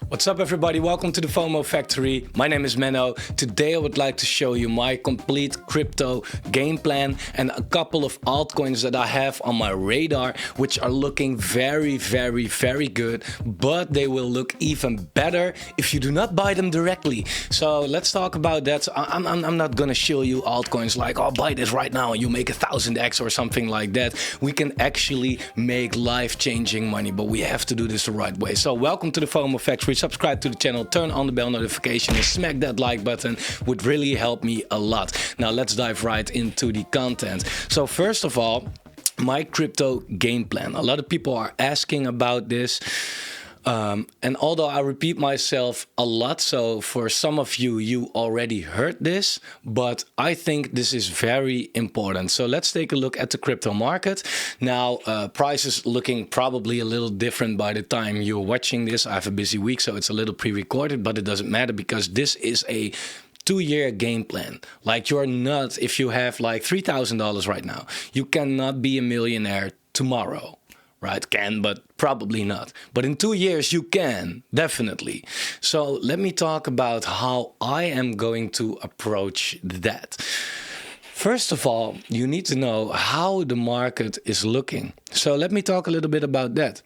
What's up everybody, welcome to the Fomo Factory. My name is Menno. Today I would like to show you my complete crypto game plan and a couple of altcoins that I have on my radar, which are looking very good, but they will look even better if you do not buy them directly. So let's talk about that. I'm not gonna show you altcoins like, oh, buy this right now and you make 1000x or something like that. We can actually make life-changing money, but we have to do this the right way. So welcome to the Fomo Factory. Subscribe to the channel, turn on the bell notification and smack that like button, would really help me a lot. Now let's dive right into the content. So first of all, my crypto game plan. A lot of people are asking about this. And although I repeat myself a lot, so for some of you, you already heard this, but I think this is very important. So let's take a look at the crypto market. Now, prices looking probably a little different by the time you're watching this. I have a busy week, so it's a little pre-recorded, but it doesn't matter because this is a 2-year game plan. Like, you're not, if you have like $3,000 right now, you cannot be a millionaire tomorrow. Right? Can, but probably not. But in 2 years, you can, definitely. So let me talk about how I am going to approach that. First of all, you need to know how the market is looking. So let me talk a little bit about that.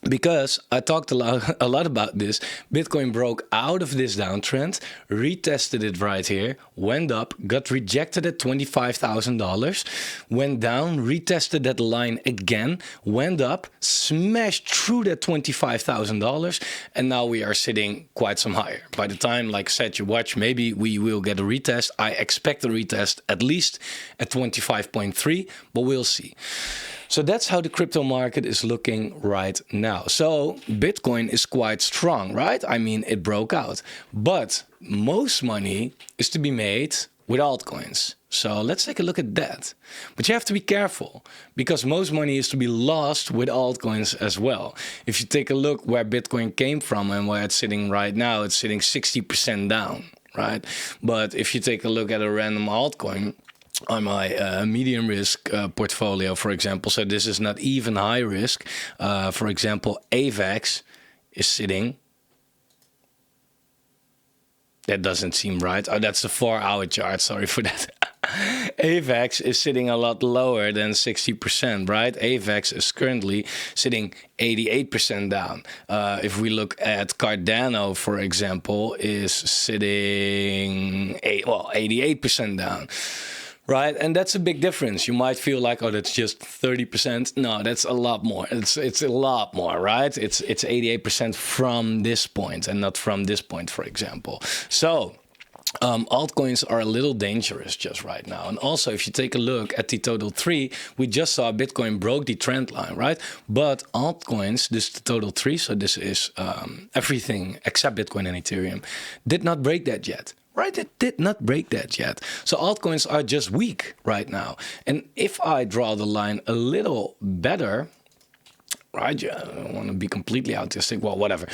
Because I talked a lot about this. Bitcoin broke out of this downtrend, retested it right here, went up, got rejected at $25,000, went down, retested that line again, went up, smashed through that $25,000, and now we are sitting quite some higher. By the time, like I said, you watch, maybe we will get a retest. I expect a retest at least at 25.3, but we'll see. So that's how the crypto market is looking right now. So Bitcoin is quite strong, right? I mean, it broke out. But most money is to be made with altcoins. So let's take a look at that. But you have to be careful because most money is to be lost with altcoins as well. If you take a look where Bitcoin came from and where it's sitting right now, it's sitting 60% down, right? But if you take a look at a random altcoin, on my medium risk portfolio, for example, so this is not even high risk. For example, AVAX is sitting. That doesn't seem right. Oh, that's the 4-hour chart. Sorry for that. AVAX is sitting a lot lower than 60%, right? AVAX is currently sitting 88% down. If we look at Cardano, for example, is sitting 88% down. Right, and that's a big difference. You might feel like, oh, that's just 30%. No, that's a lot more. It's a lot more, right? It's 88% from this point and not from this point, for example. So altcoins are a little dangerous just right now. And also, if you take a look at the total 3, we just saw Bitcoin broke the trend line, right? But altcoins, this is the total 3, so this is everything except Bitcoin and Ethereum, did not break that yet. Right, it did not break that yet. So altcoins are just weak right now. And if I draw the line a little better, right, I don't want to be completely autistic, well, whatever.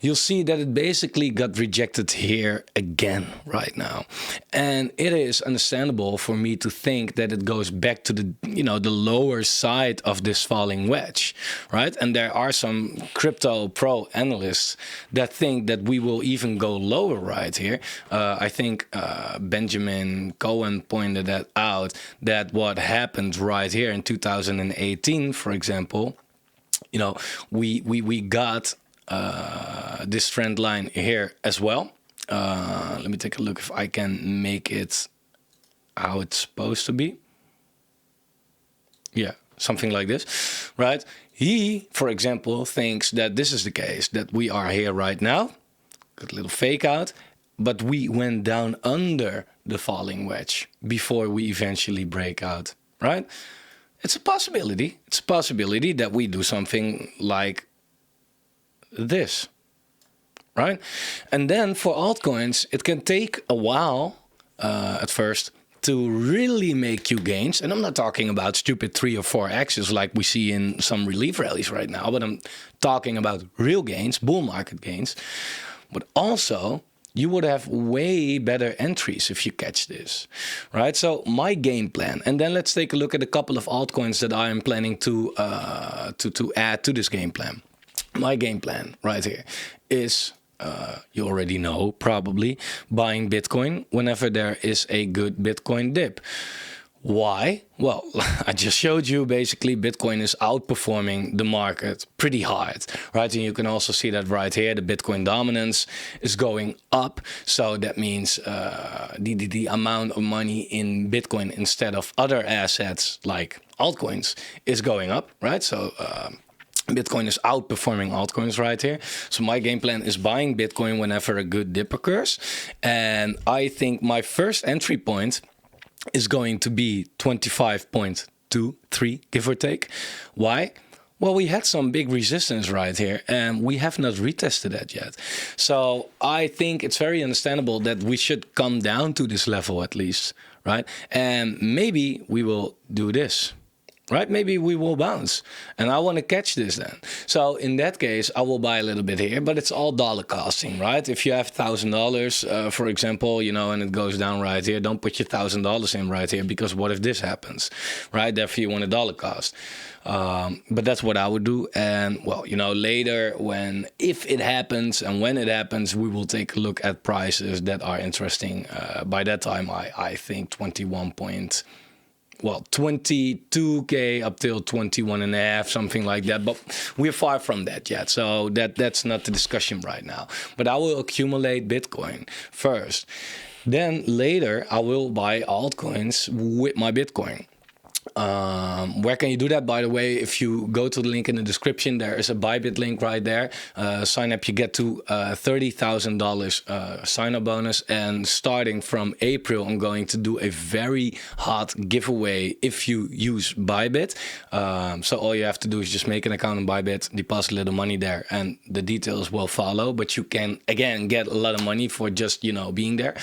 You'll see that it basically got rejected here again right now. And it is understandable for me to think that it goes back to the, the lower side of this falling wedge, right? And there are some crypto pro analysts that think that we will even go lower right here. I think Benjamin Cohen pointed that out, that what happened right here in 2018, for example, we got this trend line here as well. Let me take a look if I can make it how it's supposed to be. Yeah, something like this, right? He, for example, thinks that this is the case, that we are here right now. Got a little fake out, but we went down under the falling wedge before we eventually break out, right? It's a possibility. It's a possibility that we do something like this, right? And then for altcoins, it can take a while at first to really make you gains. And I'm not talking about stupid 3 or 4x's like we see in some relief rallies right now, but I'm talking about real gains, bull market gains. But also, you would have way better entries if you catch this, right? So my game plan, and then let's take a look at a couple of altcoins that I am planning to add to this game plan. My game plan right here is you already know, probably, buying Bitcoin whenever there is a good Bitcoin dip. Why? Well, I just showed you basically Bitcoin is outperforming the market pretty hard, right? And you can also see that right here, the Bitcoin dominance is going up. So that means the amount of money in Bitcoin instead of other assets like altcoins is going up, right? So Bitcoin is outperforming altcoins right here. So my game plan is buying Bitcoin whenever a good dip occurs. And I think my first entry point is going to be 25.23, give or take. Why? Well, we had some big resistance right here, and we have not retested that yet. So I think it's very understandable that we should come down to this level at least, right? And maybe we will do this. Right? Maybe we will bounce. And I want to catch this then. So in that case, I will buy a little bit here, but it's all dollar costing, right? If you have $1,000, for example, you know, and it goes down right here, don't put your $1,000 in right here, because what if this happens, right? Therefore, you want a dollar cost. But that's what I would do. And well, you know, later if it happens and when it happens, we will take a look at prices that are interesting. By that time, I think 22K up till 21 and a half, something like that. But we're far from that yet. So that's not the discussion right now. But I will accumulate Bitcoin first. Then later, I will buy altcoins with my Bitcoin. Where can you do that? By the way, if you go to the link in the description, there is a Bybit link right there. Sign up, you get to $30,000 sign up bonus. And starting from April, I'm going to do a very hot giveaway if you use Bybit. So all you have to do is just make an account on Bybit, deposit a little money there, and the details will follow. But you can, again, get a lot of money for just, you know, being there.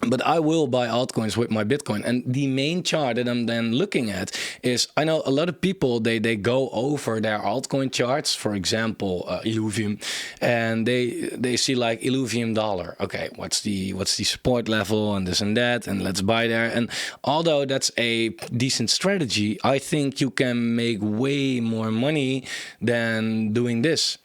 But I will buy altcoins with my Bitcoin. And the main chart that I'm then looking at is, I know a lot of people, they go over their altcoin charts, for example, Illuvium, and they see like Illuvium dollar. Okay, what's the support level and this and that, and let's buy there. And although that's a decent strategy, I think you can make way more money than doing this.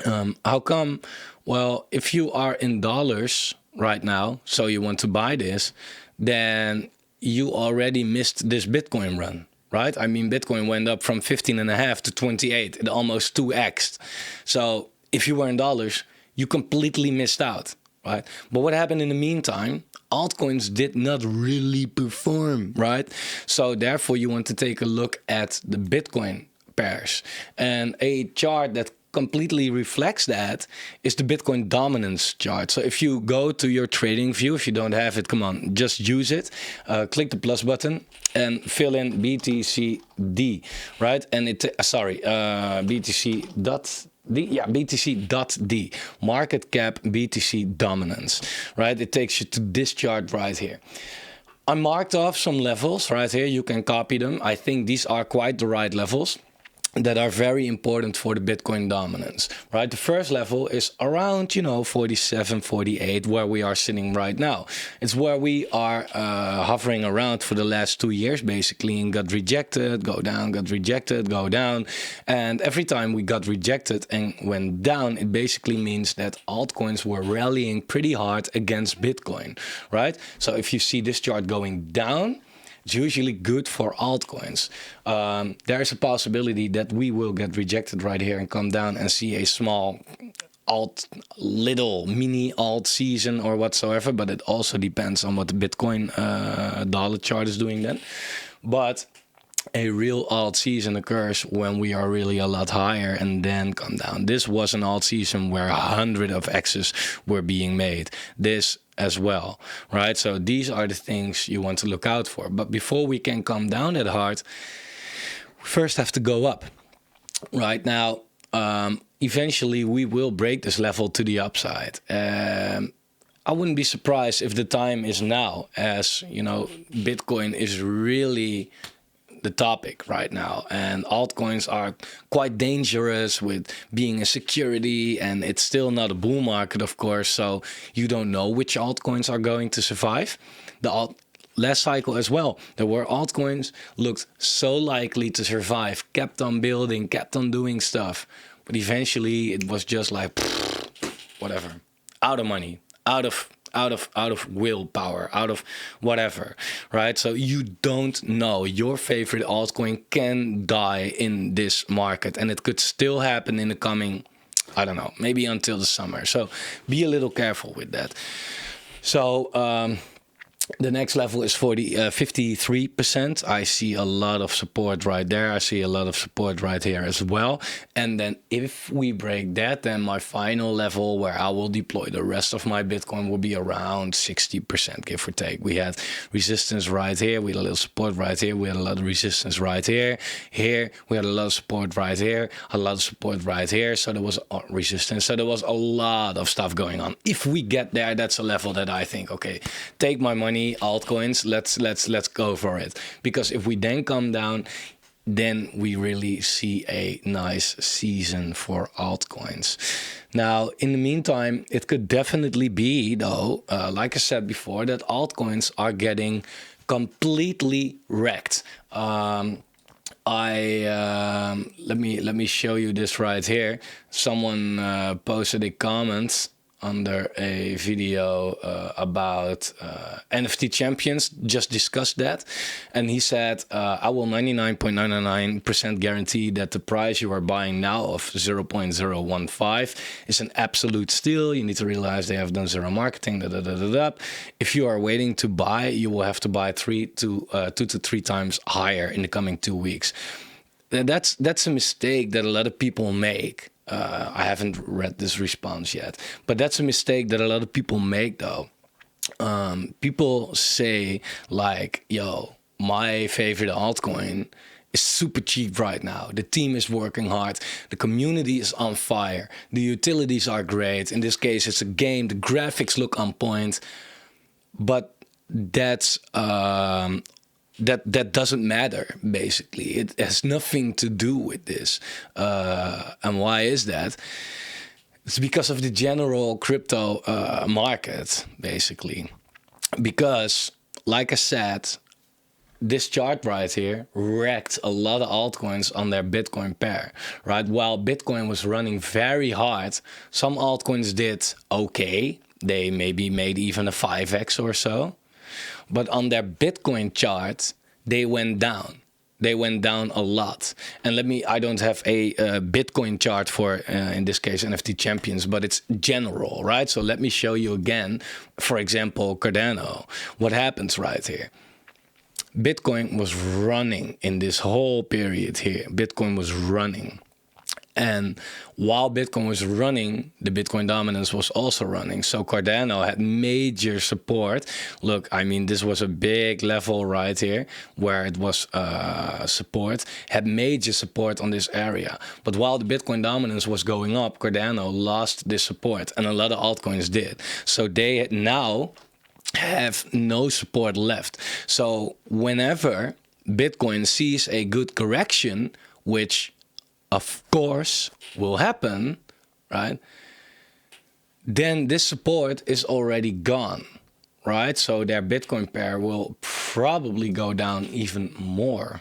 How come? Well, if you are in dollars right now, so you want to buy this, then you already missed this Bitcoin run, right? I mean, Bitcoin went up from 15.5 to 28. It almost 2x'd. So if you were in dollars, you completely missed out, right? But what happened in the meantime? Altcoins did not really perform, right? So therefore, you want to take a look at the Bitcoin pairs. And a chart that completely reflects that is the Bitcoin dominance chart. So if you go to your trading view, if you don't have it, come on, just use it. Click the plus button and fill in BTCD, right? And BTC.D, market cap BTC dominance, right? It takes you to this chart right here. I marked off some levels right here. You can copy them. I think these are quite the right levels that are very important for the Bitcoin dominance, right? The first level is around, 47, 48, where we are sitting right now. It's where we are hovering around for the last 2 years, basically, and got rejected, go down, got rejected, go down. And every time we got rejected and went down, it basically means that altcoins were rallying pretty hard against Bitcoin, right? So if you see this chart going down, it's usually good for altcoins. There is a possibility that we will get rejected right here and come down and see a small little mini alt season or whatsoever, but it also depends on what the Bitcoin dollar chart is doing then. But a real alt season occurs when we are really a lot higher and then come down. This was an alt season where 100 of X's were being made. This as well, right? So these are the things you want to look out for. But before we can come down that hard, we first have to go up. Right now, eventually we will break this level to the upside. I wouldn't be surprised if the time is now, as Bitcoin is really the topic right now, and altcoins are quite dangerous with being a security, and it's still not a bull market, of course, so you don't know which altcoins are going to survive. The last cycle as well, there were altcoins looked so likely to survive, kept on building, kept on doing stuff. but eventually it was just like whatever, out of money, out of willpower, out of whatever, right? So you don't know. Your favorite altcoin can die in this market, and it could still happen in the coming, I don't know, maybe until the summer. So be a little careful with that. So the next level is 53%. I see a lot of support right there. I see a lot of support right here as well. And then if we break that, then my final level where I will deploy the rest of my Bitcoin will be around 60%, give or take. We had resistance right here. We had a little support right here. We had a lot of resistance right here. Here, we had a lot of support right here. A lot of support right here. So there was resistance. So there was a lot of stuff going on. If we get there, that's a level that I think, okay, take my money, altcoins, let's go for it. Because if we then come down, then we really see a nice season for altcoins. Now, in the meantime, it could definitely be, though, like I said before, that altcoins are getting completely wrecked. Let me show you this right here. Someone posted a comment under a video about NFT champions, just discussed that. And he said, I will 99.99% guarantee that the price you are buying now of 0.015 is an absolute steal. You need to realize they have done zero marketing. If you are waiting to buy, you will have to buy 2 to 3 times higher in the coming 2 weeks. That's a mistake that a lot of people make. I haven't read this response yet, but that's a mistake that a lot of people make, though. People say like, yo, my favorite altcoin is super cheap right now. The team is working hard. The community is on fire. The utilities are great. In this case, it's a game. The graphics look on point. But that's that doesn't matter, basically. It has nothing to do with this. And why is that? It's because of the general crypto market, basically. Because, like I said, this chart right here wrecked a lot of altcoins on their Bitcoin pair, right? While Bitcoin was running very hard, some altcoins did okay. They maybe made even a 5x or so. But on their Bitcoin chart, they went down. They went down a lot. And I don't have a Bitcoin chart for, in this case, NFT champions, but it's general, right? So let me show you again, for example, Cardano. What happens right here? Bitcoin was running in this whole period here. Bitcoin was running. And while Bitcoin was running, the Bitcoin dominance was also running. So Cardano had major support. Look, I mean, this was a big level right here where it was support, had major support on this area. But while the Bitcoin dominance was going up, Cardano lost this support, and a lot of altcoins did. So they now have no support left. So whenever Bitcoin sees a good correction, which of course will happen, right? Then this support is already gone, right? So their Bitcoin pair will probably go down even more.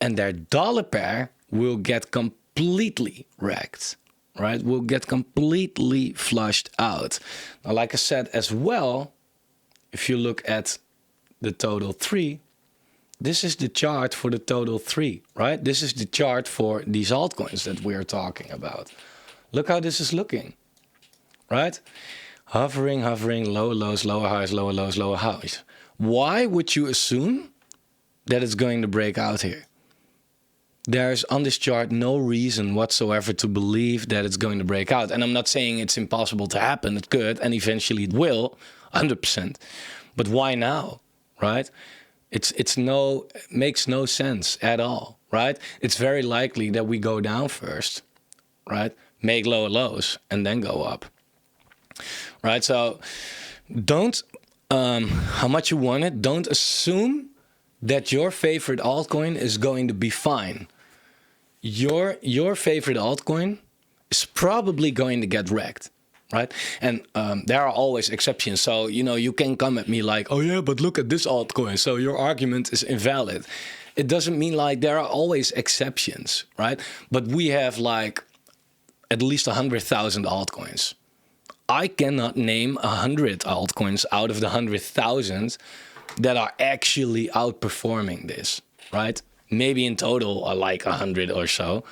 And their dollar pair will get completely wrecked, right? Will get completely flushed out. Now, like I said as well, if you look at the total 3, this is the chart for the total 3, right? This is the chart for these altcoins that we are talking about. Look how this is looking, right? Hovering, lower lows, lower highs, lower lows, lower highs. Why would you assume that it's going to break out here? There's on this chart no reason whatsoever to believe that it's going to break out. And I'm not saying it's impossible to happen. It could, and eventually it will, 100%. But why now, right? It makes no sense at all, right? It's very likely that we go down first, right? Make lower lows and then go up, right? So don't, how much you want it, don't assume that your favorite altcoin is going to be fine. Your favorite altcoin is probably going to get wrecked. Right? And there are always exceptions. So, you can come at me like, oh yeah, but look at this altcoin. So your argument is invalid. It doesn't mean like there are always exceptions, right? But we have like at least 100,000 altcoins. I cannot name 100 altcoins out of the 100,000 that are actually outperforming this, right? Maybe in total are like 100 or so,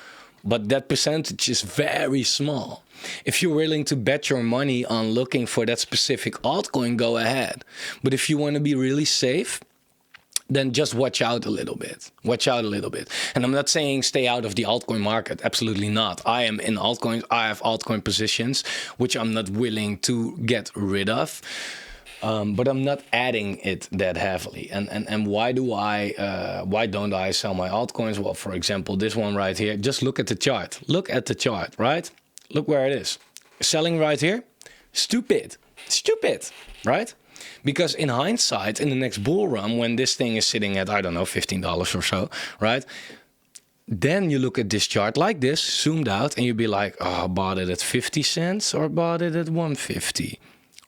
but that percentage is very small. If you're willing to bet your money on looking for that specific altcoin, go ahead. But if you want to be really safe, then just watch out a little bit. Watch out a little bit. And I'm not saying stay out of the altcoin market. Absolutely not. I am in altcoins. I have altcoin positions, which I'm not willing to get rid of. But I'm not adding it that heavily. And why don't I sell my altcoins? Well, for example, this one right here. Just look at the chart. Look at the chart, right? Look where it is. Selling right here. Stupid, right? Because in hindsight, in the next bull run, when this thing is sitting at, I don't know, $15 or so, right? Then you look at this chart like this, zoomed out, and you'd be like, oh, I bought it at 50 cents or bought it at 150,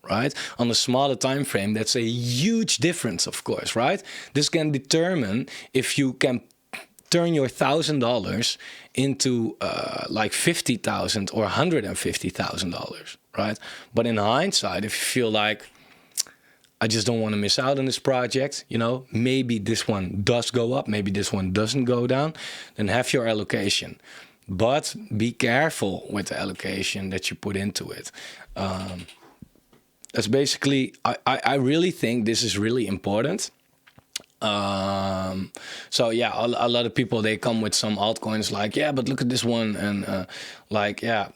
right? On a smaller time frame, that's a huge difference, of course, right? This can determine if you can turn your $1,000 into like $50,000 or $150,000, right? But in hindsight, if you feel like, I just don't want to miss out on this project, you know, maybe this one does go up, maybe this one doesn't go down, then have your allocation. But be careful with the allocation that you put into it. That's basically, I really think this is really important. So yeah, a lot of people, they come with some altcoins like, yeah, but look at this one. And like, yeah,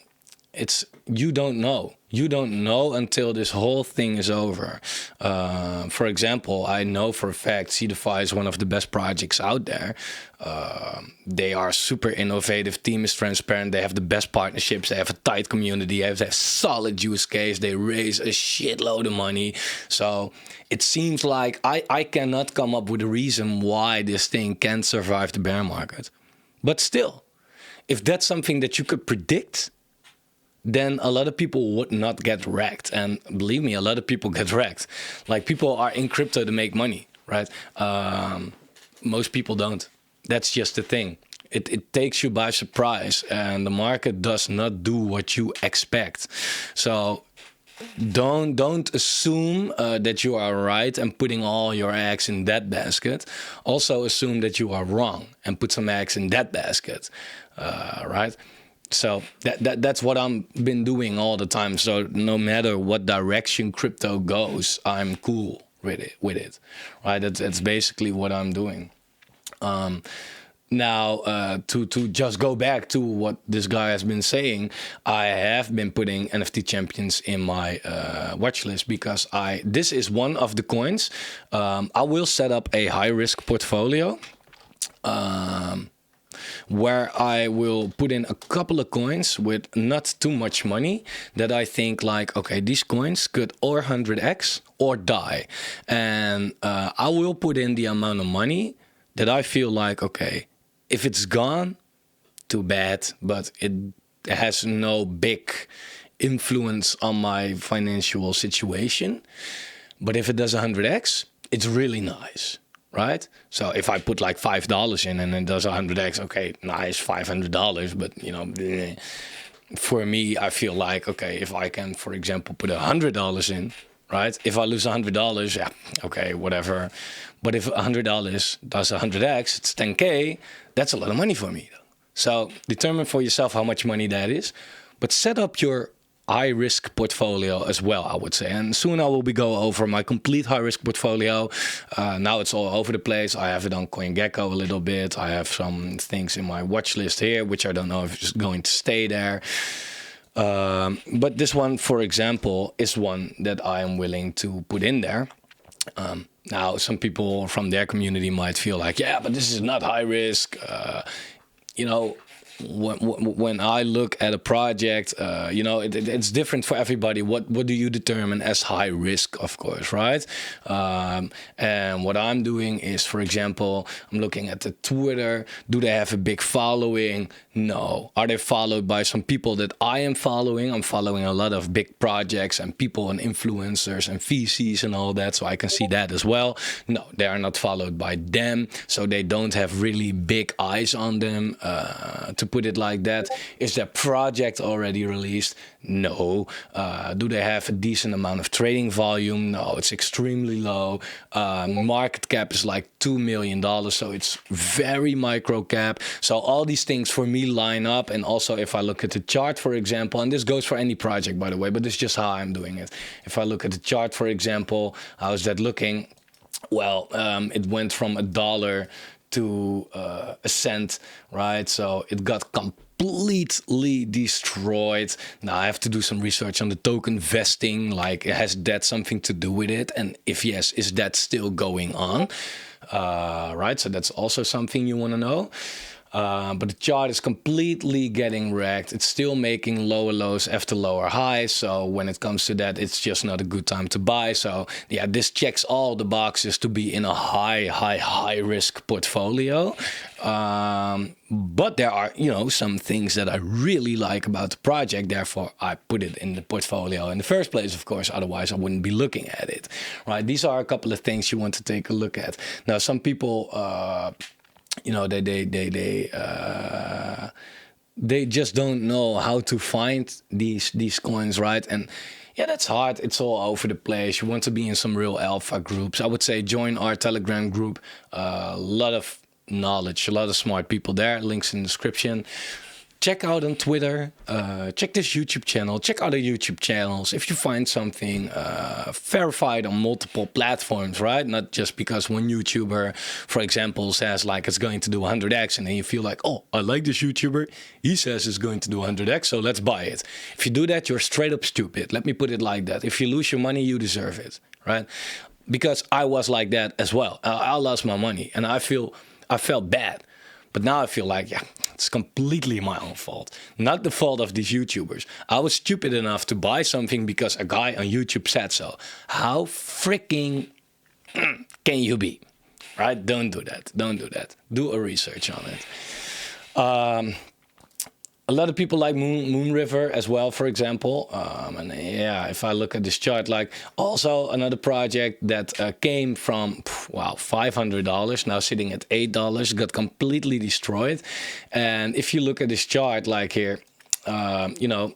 it's, you don't know. You don't know until this whole thing is over. For example, I know for a fact CDFI is one of the best projects out there. They are super innovative. Team is transparent. They have the best partnerships. They have a tight community. They have a solid use case. They raise a shitload of money. So it seems like I cannot come up with a reason why this thing can't survive the bear market. But still, if that's something that you could predict, then a lot of people would not get wrecked. And believe me, a lot of people get wrecked. Like, people are in crypto to make money, right? Most people don't. That's just the thing. It takes you by surprise, and the market does not do what you expect. So don't assume that you are right and putting all your eggs in that basket. Also assume that you are wrong and put some eggs in that basket, right? So that's what I've been doing all the time. So no matter what direction crypto goes, I'm cool with it, right? That's basically what I'm doing. Now, to just go back to what this guy has been saying, I have been putting NFT champions in my watch list because this is one of the coins. I will set up a high risk portfolio. Where I will put in a couple of coins with not too much money that I think like, okay, these coins could or 100x or die. And I will put in the amount of money that I feel like, okay, if it's gone, too bad, but it has no big influence on my financial situation. But if it does 100x, it's really nice. Right? So if I put like $5 in and it does 100x, okay, nice, $500. But, you know, for me, I feel like, okay, if I can, for example, put $100 in, right? If I lose $100, yeah, okay, whatever. But if $100 does 100x, it's 10K, that's a lot of money for me. So determine for yourself how much money that is, but set up your high-risk portfolio as well, I would say. And soon I will go over my complete high-risk portfolio. Now it's all over the place. I have it on CoinGecko a little bit. I have some things in my watch list here, which I don't know if it's going to stay there. But this one, for example, is one that I am willing to put in there. Now, some people from their community might feel like, yeah, but this is not high risk. You know, when I look at a project, you know, it's different for everybody. What do you determine as high risk, of course, right? And what I'm doing is, for example, I'm looking at the Twitter. Do they have a big following? No. Are they followed by some people that I am following? I'm following a lot of big projects and people and influencers and VCs and all that, so I can see that as well. No, they are not followed by them, so they don't have really big eyes on them, to put it like that. Is their project already released? No. Do they have a decent amount of trading volume? No, it's extremely low. Market cap is like $2 million, so it's very micro cap. So all these things for me line up. And also if I look at the chart, for example, and this goes for any project, by the way, but this is just how I'm doing it. If I look at the chart, for example, how is that looking? Well, it went from $1 to a cent, right? So it got completely destroyed. Now I have to do some research on the token vesting, like has that something to do with it? And if yes, is that still going on? Right, so that's also something you want to know. But the chart is completely getting wrecked. It's still making lower lows after lower highs. So when it comes to that, it's just not a good time to buy. So yeah, this checks all the boxes to be in a high risk portfolio. But there are, you know, some things that I really like about the project. Therefore, I put it in the portfolio in the first place, of course. Otherwise, I wouldn't be looking at it, right? These are a couple of things you want to take a look at. Now, some people, you know, they just don't know how to find these coins, right? And yeah, that's hard. It's all over the place. You want to be in some real alpha groups. I would say join our Telegram group. A lot of knowledge, a lot of smart people there. Links in the description. Check out on Twitter, check this YouTube channel, check other YouTube channels. If you find something verified on multiple platforms, right? Not just because one YouTuber, for example, says like it's going to do 100x and then you feel like, oh, I like this YouTuber. He says it's going to do 100x, so let's buy it. If you do that, you're straight up stupid. Let me put it like that. If you lose your money, you deserve it, right? Because I was like that as well. I lost my money and I felt bad. But now I feel like, yeah, it's completely my own fault. Not the fault of these YouTubers. I was stupid enough to buy something because a guy on YouTube said so. How freaking can you be? Right? Don't do that. Don't do that. Do a research on it. A lot of people like Moon River as well, for example. And yeah, if I look at this chart, like also another project that came from, wow, $500, now sitting at $8, got completely destroyed. And if you look at this chart, like here, you know,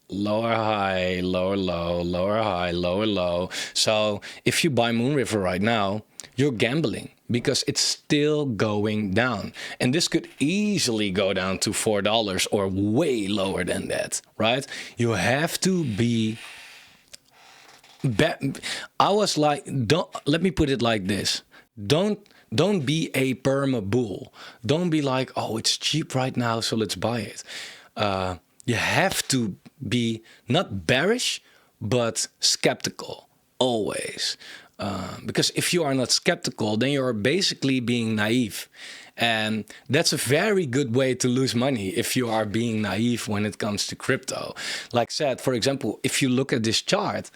lower high, lower low, lower high, lower low. So if you buy Moon River right now, you're gambling because it's still going down. And this could easily go down to $4 or way lower than that, right? You have to be... I was like, let me put it like this. Don't be a perma bull. Don't be like, oh, it's cheap right now, so let's buy it. You have to be not bearish, but skeptical, always. Because if you are not skeptical, then you're basically being naive. And that's a very good way to lose money if you are being naive when it comes to crypto. Like I said, for example, if you look at this chart,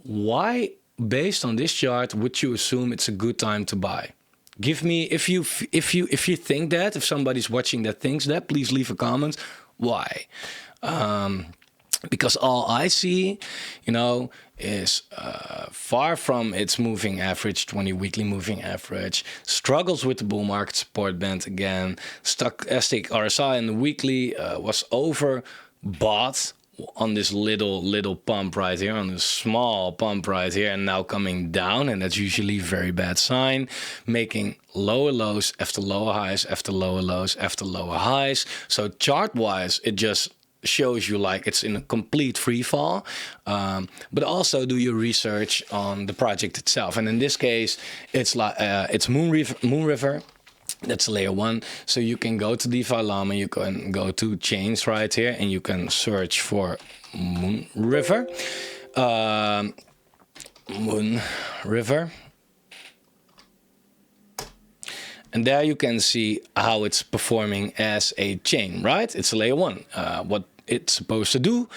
why, based on this chart, would you assume it's a good time to buy? Give me, if you think that, if somebody's watching that thinks that, please leave a comment. Why? Because all I see, you know, is far from its moving average, 20 weekly moving average, struggles with the bull market support band again. Stochastic RSI in the weekly was overbought on this little pump right here, on this small pump right here, and now coming down, and that's usually a very bad sign, making lower lows after lower highs after lower lows after lower highs. So chart wise, it just shows you like it's in a complete free fall, but also do your research on the project itself. And in this case, it's like it's Moon River. That's layer 1. So you can go to DeFi Llama, you can go to chains right here, and you can search for Moon River. Moon River. And there you can see how it's performing as a chain, right? It's a layer 1. What it's supposed to do,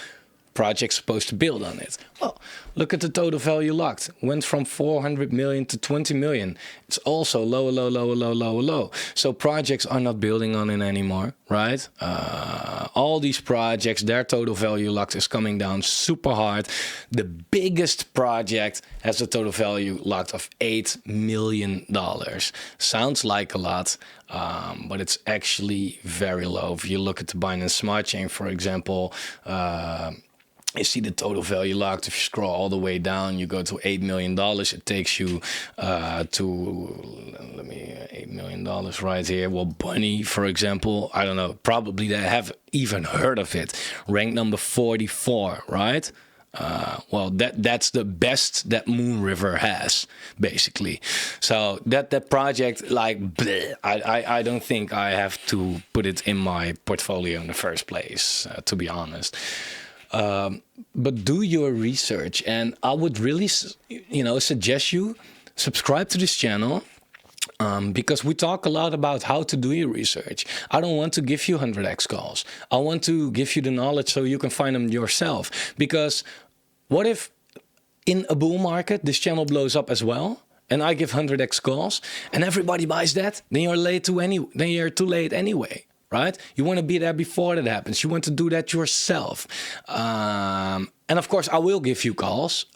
project's supposed to build on it. Well, look at the total value locked. Went from 400 million to 20 million. It's also lower, low, lower, low, lower, low. So projects are not building on it anymore, right? All these projects, their total value locked is coming down super hard. The biggest project has a total value locked of $8 million. Sounds like a lot, but it's actually very low. If you look at the Binance Smart Chain, for example, you see the total value locked. If you scroll all the way down, you go to $8 million. It takes you to, $8 million right here. Well, Bunny, for example, I don't know, probably they have even heard of it. Ranked number 44, right? Well, that's the best that Moon River has, basically. So that project, like, bleh, I don't think I have to put it in my portfolio in the first place, to be honest. But do your research, and I would really, suggest you subscribe to this channel. Because we talk a lot about how to do your research. I don't want to give you 100x calls. I want to give you the knowledge so you can find them yourself. Because what if in a bull market this channel blows up as well, and I give 100x calls, and everybody buys that? Then you're too late anyway. Right? You want to be there before that happens. You want to do that yourself. And of course, I will give you calls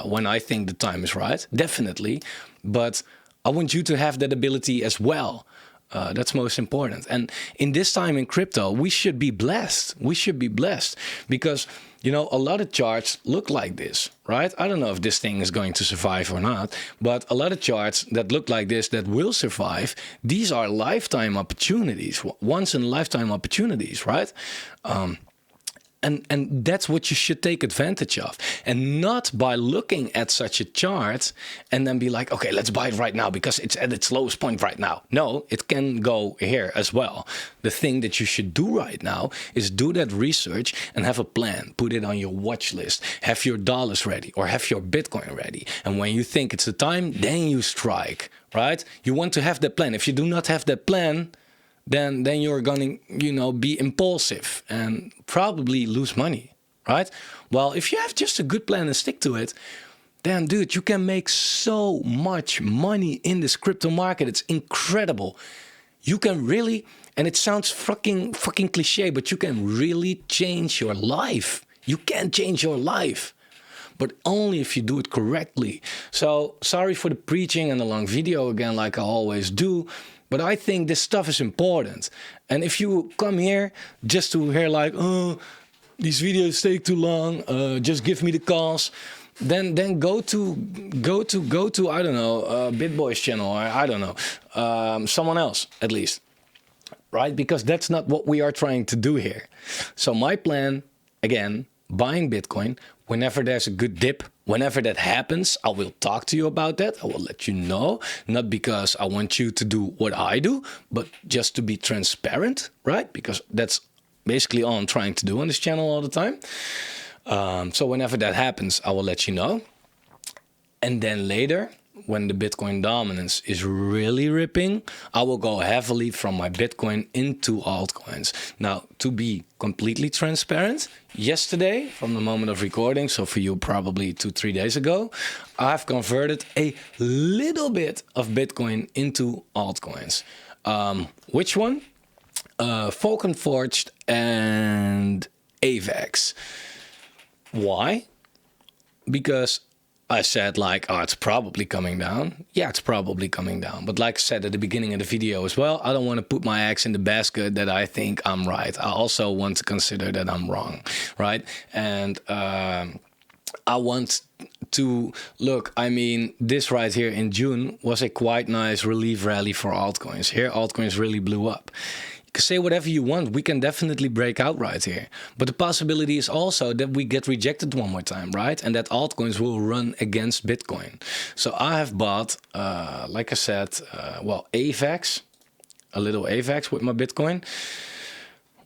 when I think the time is right, definitely. But I want you to have that ability as well. That's most important. And in this time in crypto, we should be blessed. We should be blessed because, a lot of charts look like this, right? I don't know if this thing is going to survive or not, but a lot of charts that look like this that will survive, these are lifetime opportunities, once in a lifetime opportunities, right? And that's what you should take advantage of, and not by looking at such a chart and then be like, okay, let's buy it right now because it's at its lowest point right now. No, it can go here as well. The thing that you should do right now is do that research and have a plan. Put it on your watch list. Have your dollars ready or have your Bitcoin ready. And when you think it's the time, then you strike, right? You want to have that plan. If you do not have that plan, then you're going to, be impulsive and probably lose money, right? Well, if you have just a good plan and stick to it, then, dude, you can make so much money in this crypto market. It's incredible. You can really, and it sounds fucking cliche, but you can really change your life. You can change your life, but only if you do it correctly. So sorry for the preaching and the long video again, like I always do. But I think this stuff is important. And if you come here just to hear like, oh, these videos take too long, just give me the calls, then go to I don't know, BitBoy's channel, or I don't know, someone else at least, right? Because that's not what we are trying to do here. So my plan, again, buying Bitcoin whenever there's a good dip. Whenever that happens, I will talk to you about that. I will let you know, not because I want you to do what I do, but just to be transparent, right? Because that's basically all I'm trying to do on this channel all the time. So whenever that happens, I will let you know. And then later, when the Bitcoin dominance is really ripping, I will go heavily from my Bitcoin into altcoins. Now, to be completely transparent, yesterday, from the moment of recording, so for you probably 2-3 days ago, I've converted a little bit of Bitcoin into altcoins. Which one? Falcon Forged and AVAX. Why? Because I said like, oh, it's probably coming down. Yeah, it's probably coming down. But like I said at the beginning of the video as well, I don't want to put my eggs in the basket that I think I'm right. I also want to consider that I'm wrong, right? And I want to look, I mean, this right here in June was a quite nice relief rally for altcoins. Here, altcoins really blew up. Say whatever you want, we can definitely break out right here. But the possibility is also that we get rejected one more time, right? And that altcoins will run against Bitcoin. So I have bought, like I said, well, AVAX, a little AVAX with my Bitcoin,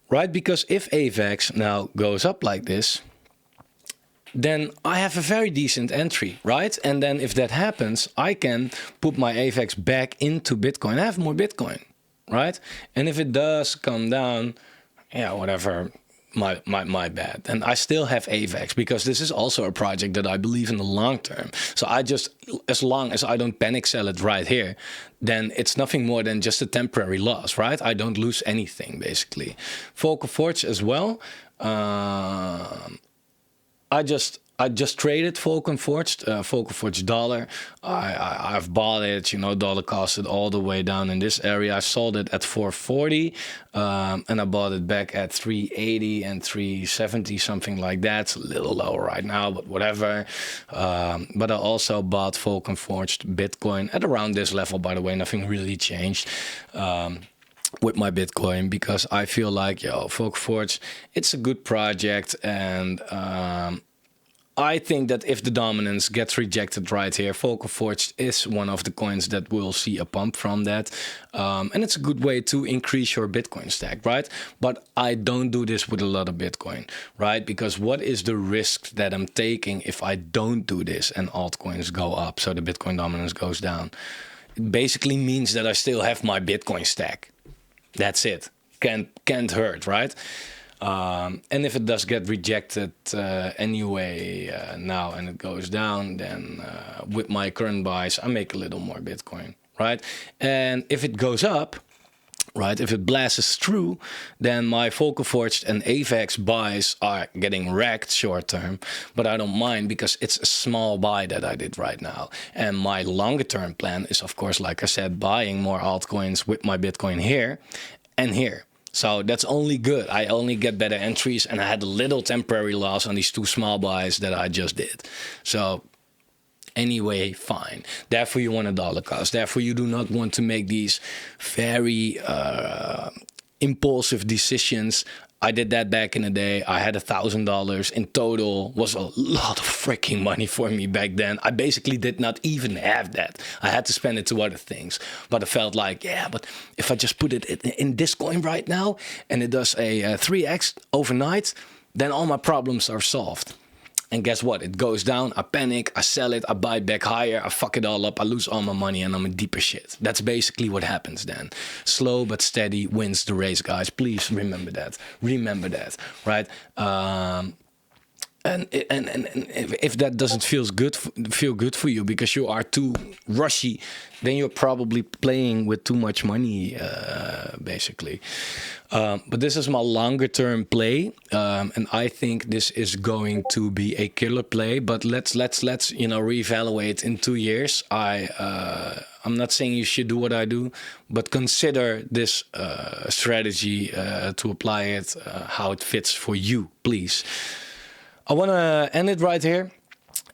right? Because if AVAX now goes up like this, then I have a very decent entry, right? And then if that happens, I can put my AVAX back into Bitcoin. I have more Bitcoin, right? And if it does come down, yeah, whatever, my bad. And I still have AVAX because this is also a project that I believe in the long term. So I just, as long as I don't panic sell it right here, then it's nothing more than just a temporary loss, right? I don't lose anything, basically. Focal Forge as well. I just traded Focal Forge dollar. I've bought it, you know, dollar costed all the way down in this area. I sold it at 440, and I bought it back at 380 and 370, something like that. It's a little low right now, but whatever. But I also bought Focal Forged Bitcoin at around this level, by the way. Nothing really changed. With my Bitcoin, because I feel like, yo, Focal Forge, it's a good project, and I think that if the dominance gets rejected right here, Focal Forge is one of the coins that will see a pump from that, and it's a good way to increase your Bitcoin stack, right? But I don't do this with a lot of Bitcoin, right? Because what is the risk that I'm taking if I don't do this and altcoins go up, so the Bitcoin dominance goes down? It basically means that I still have my Bitcoin stack. That's it. Can't hurt, right? And if it does get rejected anyway now and it goes down, then with my current buys, I make a little more Bitcoin, right? And if it goes up, right, if it blasts through, then my Focal Forged and AVAX buys are getting wrecked short term, but I don't mind because it's a small buy that I did right now. And my longer term plan is, of course, like I said, buying more altcoins with my Bitcoin here and here. So that's only good. I only get better entries, and I had a little temporary loss on these two small buys that I just did. So anyway, fine. Therefore, you want a dollar cost. Therefore, you do not want to make these very impulsive decisions. I did that back in the day. I had $1,000 in total. Was a lot of freaking money for me back then. I basically did not even have that. I had to spend it to other things. But I felt like, yeah, but if I just put it in this coin right now and it does a 3x overnight, then all my problems are solved. And guess what? It goes down, I panic, I sell it, I buy it back higher, I fuck it all up, I lose all my money, and I'm in deeper shit. That's basically what happens then. Slow but steady wins the race, guys. Please remember that. Remember that, right? And if that doesn't feel good for you because you are too rushy, then you're probably playing with too much money, basically. But this is my longer term play, and I think this is going to be a killer play. But let's you know, reevaluate in 2 years. I'm not saying you should do what I do, but consider this strategy to apply it, how it fits for you, please. I want to end it right here.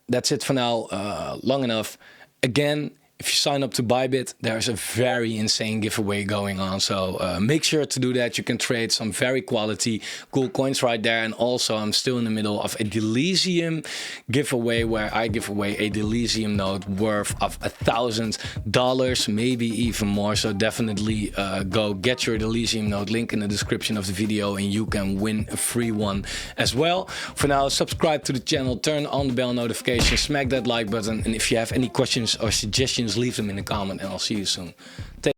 That's it for now. Long enough. Again, if you sign up to Bybit, there's a very insane giveaway going on. So make sure to do that. You can trade some very quality, cool coins right there. And also, I'm still in the middle of a Delysium giveaway where I give away a Delysium node worth of $1,000, maybe even more. So definitely go get your Delysium node, link in the description of the video, and you can win a free one as well. For now, subscribe to the channel, turn on the bell notification, smack that like button. And if you have any questions or suggestions, leave them in the comment, and I'll see you soon.